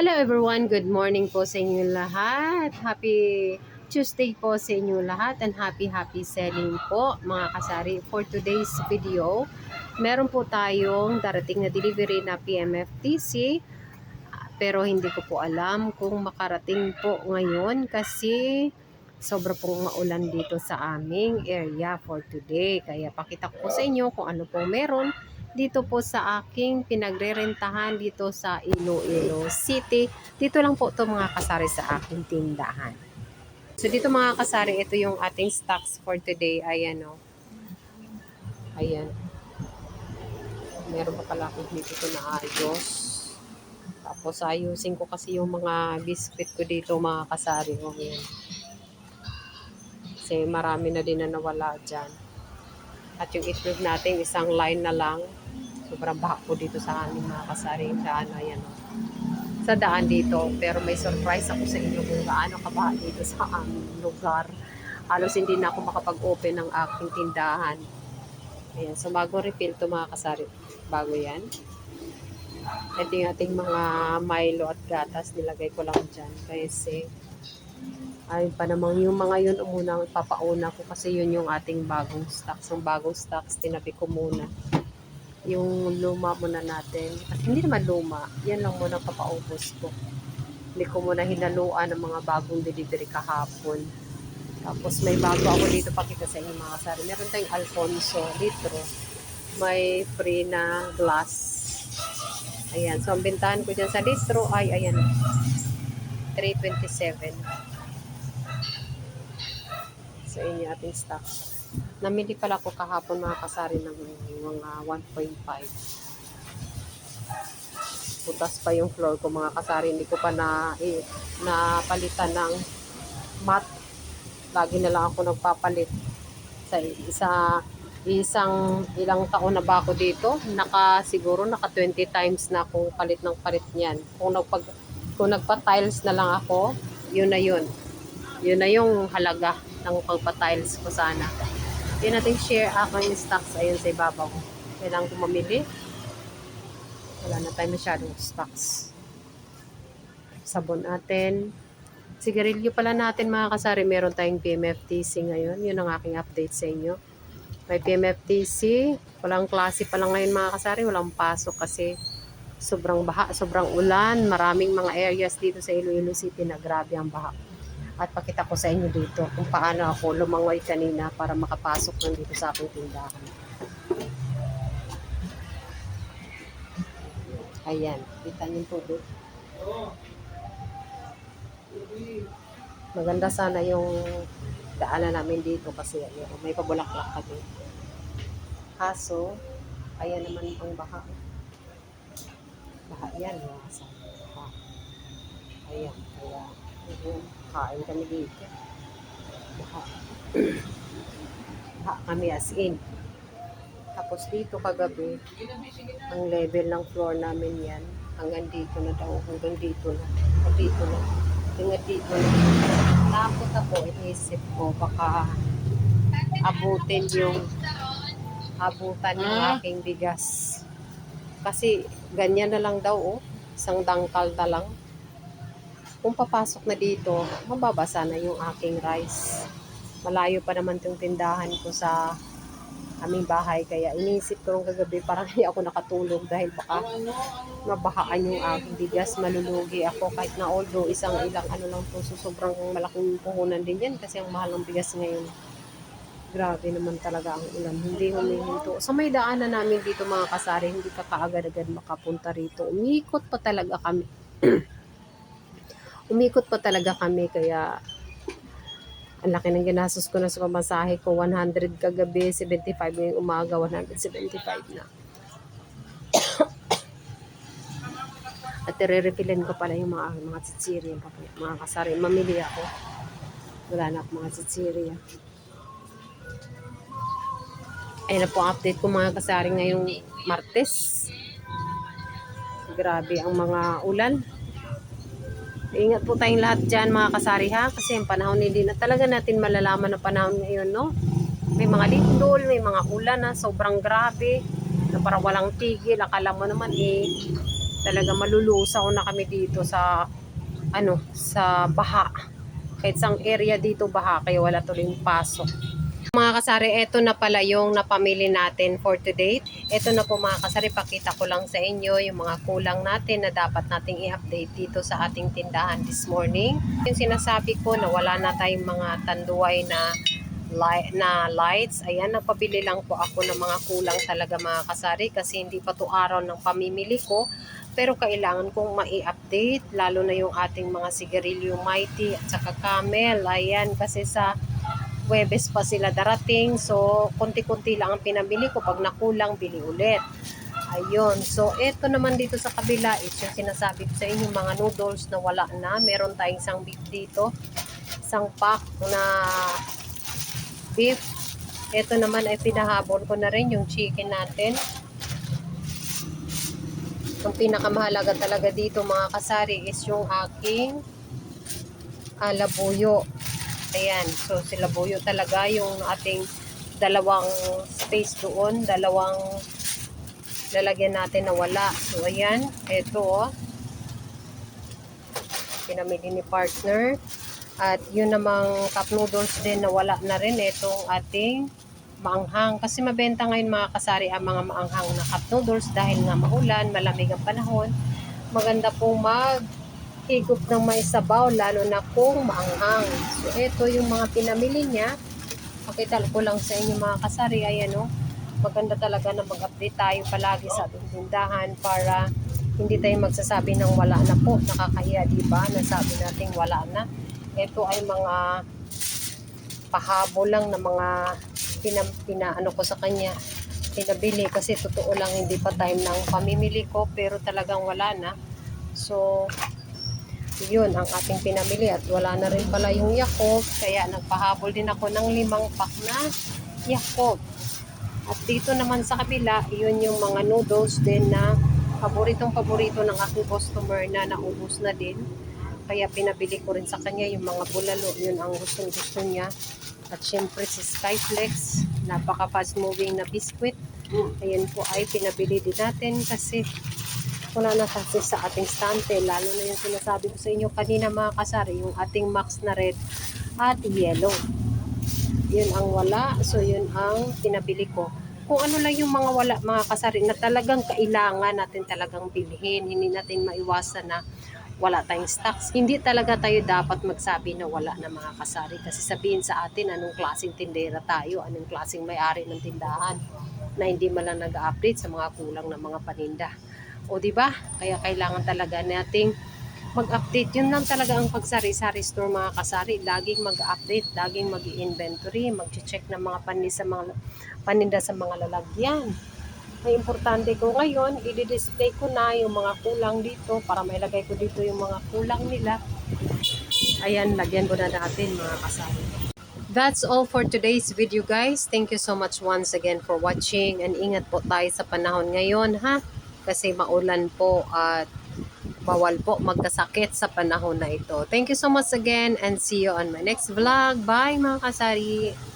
Hello everyone, good morning po sa inyo lahat. Happy Tuesday po sa inyo lahat and happy selling po mga kasari. For today's video, meron po tayong darating na delivery na PMFTC pero hindi ko po alam kung makarating po ngayon kasi sobra pong maulan dito sa aming area for today. Kaya pakita ko po sa inyo kung ano po meron dito po sa aking pinagrerentahan dito sa Iloilo City. Dito lang po ito mga kasari sa aking tindahan. So dito mga kasari, ito yung ating stocks for today. Ayan o. Ayan. Meron pa pala akong dito na ayos. Tapos ayusin ko kasi yung mga biscuit ko dito mga kasari. O yan. Kasi marami na din na nawala dyan. At yung itlog natin, isang line na lang. Sobrang baha po dito sa amin mga kasari. Daan, ayan o. Sa daan dito. Pero may surprise ako sa inyo kung gaano kabaha dito sa aming lugar. Halos hindi na ako makapag-open ng aking tindahan. Ayan. So bago refill to mga kasari. Bago yan. Ito yung ating mga Milo at gatas. Nilagay ko lang dyan. Kasi ayun pa naman yung mga yun muna papauna ko kasi yun yung ating bagong stocks. Yung bagong stocks, tinabi ko muna. Yung luma muna natin. At hindi naman luma. Yan lang muna papaubos ko. Hindi ko muna hinaluan ng mga bagong delivery kahapon. Tapos may bago ako dito pakita sa inyo mga kasari. Meron tayong Alfonso litro. May free na glass. Ayan. So ang bintahan ko dyan sa litro ay ayan. 327. So yun yung ating stock. Namili pala ako kahapon mga kasari ng mga 1.5. Putas pa yung floor ko mga kasari. Hindi ko pa napalitan ng mat. Lagi na lang ako nagpapalit. Sa isang ilang taon na ba ako dito? Siguro naka 20 times na akong palit ng palit niyan. Kung nagpa-tiles na lang ako, yun na yun. Yun na yung halaga ng pagpa-tiles ko sana. Yun natin share aking stocks. Ayun sa ibabaw. Kailangan ko mamili. Wala na tayo masyadong stocks. Sabon natin. Sigarilyo pala natin mga kasari. Meron tayong PMFTC ngayon. Yun ang aking update sa inyo. May PMFTC. Walang klase pa lang ngayon mga kasari. Walang pasok kasi sobrang baha, sobrang ulan. Maraming mga areas dito sa Iloilo City na grabe ang baha. At pakita ko sa inyo dito kung paano ako lumangoy kanina para makapasok ng dito sa aking tindahan. Ayan, kita niyo po doon. Maganda sana yung daanan namin dito kasi may pabulaklak kami. Kaso, ayan naman ang baha. Baha yan, mga kasama. Baha. Ayan, kaya kain kami dito. Baha. Baha kami as in. Tapos dito kagabi, ang level ng floor namin yan, hanggang dito na daw, hanggang dito na. Hanggang dito na. Tapos ako, inisip ko, baka abutan ng aking bigas. Kasi ganyan na lang daw, isang dangkal na lang. Kung papasok na dito, mababasa na yung aking rice. Malayo pa naman yung tindahan ko sa aming bahay. Kaya iniisip ko nung kagabi, parang hindi ako nakatulog dahil baka mabahaan yung aking bigas. Malulugi ako kahit na although ilang ano lang po. So sobrang malaking puhunan din yan kasi ang mahal ng bigas ngayon. Grabe naman talaga ang ulan. Hindi humihinto. Sa may daanan namin dito mga kasari, hindi ka kaagad-agad makapunta rito. Umikot pa talaga kami. Kaya ang laki ng ginastos ko na sa pamasahe ko. 100 kagabi, 75 ngayong umaga, 175 na. At i-refillin ko pala yung mga tsitsiriya. Mga kasari, mamili ako. Wala na ako mga tsitsiriya. Ayun na po ang update ko mga kasari ngayong Martes. Grabe ang mga ulan. Ingat po tayong lahat dyan mga kasari ha. Kasi yung panahon hindi na talaga natin malalaman ang panahon ngayon, no? May mga lindol, may mga ulan na sobrang grabe. Na parang walang tigil. Akala mo naman Talaga malulusaw na kami dito sa sa baha. Kahit sang area dito baha, kaya wala tuloy pasok. Mga kasari, eto na pala yung napamili natin for today. Eto na po mga kasari, pakita ko lang sa inyo yung mga kulang natin na dapat nating i-update dito sa ating tindahan this morning. Yung sinasabi ko na wala na tayong mga tanduay na lights. Ayan, nagpabili lang po ako ng mga kulang talaga mga kasari kasi hindi pa to araw ng pamimili ko. Pero kailangan kong mai-update, lalo na yung ating mga sigarilyo Mighty at saka Camel. Ayan, kasi sa Huwebes pa sila darating. So, konti-konti lang ang pinabili ko. Pag nakulang, bili ulit. Ayun. So, eto naman dito sa kabila is yung sinasabi ko sa inyo, mga noodles na wala na. Meron tayong isang beef dito. Isang pack na beef. Eto naman ay pinahabol ko na rin yung chicken natin. Ang pinakamahalaga talaga dito mga kasari is yung aking labuyo. Ayan, so sila buyo talaga yung ating dalawang space doon, dalawang lalagyan natin na wala. So ayan, eto pinamili ni partner. At yun namang cup noodles din na wala na rin, itong ating maanghang. Kasi mabenta ngayon mga kasari ang mga maanghang na cup noodles dahil nga maulan, malamig ang panahon. Maganda pong higop ng may sabaw, lalo na kung maanghang. So, ito yung mga pinamili niya. Pakita ko lang sa inyo mga kasari. Ayan maganda talaga na mag-update tayo palagi sa ating tindahan para hindi tayo magsasabi ng wala na po. Nakakahiya, diba? Nasabi natin wala na. Ito ay mga pahabol lang na mga pinaano ko sa kanya. Pinabili kasi totoo lang hindi pa time ng pamimili ko pero talagang wala na. So, yun ang ating pinamili at wala na rin pala yung Yakult, kaya nagpahabol din ako ng 5 pack na Yakult. At dito naman sa kabila, yun yung mga noodles din na paborito ng aking customer na naubos na din, kaya pinabili ko rin sa kanya yung mga bulalo, yun ang gustong gusto niya. At syempre si Skyflex, napaka fast moving na biscuit, ayan po ay pinabili din natin kasi wala na kasi sa ating stante, lalo na yung sinasabi ko sa inyo kanina mga kasari, yung ating max na red at yellow. Yun ang wala, so yun ang pinabili ko. Kung ano lang yung mga wala mga kasari na talagang kailangan natin talagang bilhin, hindi natin maiwasan na wala tayong stocks. Hindi talaga tayo dapat magsabi na wala na mga kasari kasi sabihin sa atin anong klaseng tindera tayo, anong klaseng may-ari ng tindahan na hindi man lang nag-update sa mga kulang na mga paninda. O di ba? Kaya kailangan talaga nating mag-update. Yun lang talaga ang pagsari-sari store mga kasari. Laging mag-update, laging mag-inventory, mag-check ng mga paninda sa mga lalagyan. Ang importante ko ngayon, i-display ko na yung mga kulang dito para mailagay ko dito yung mga kulang nila. Ayan, lagyan ko na natin mga kasari. That's all for today's video guys. Thank you so much once again for watching and ingat po tayo sa panahon ngayon ha. Kasi maulan po at bawal po magkasakit sa panahon na ito. Thank you so much again and see you on my next vlog. Bye mga kasari!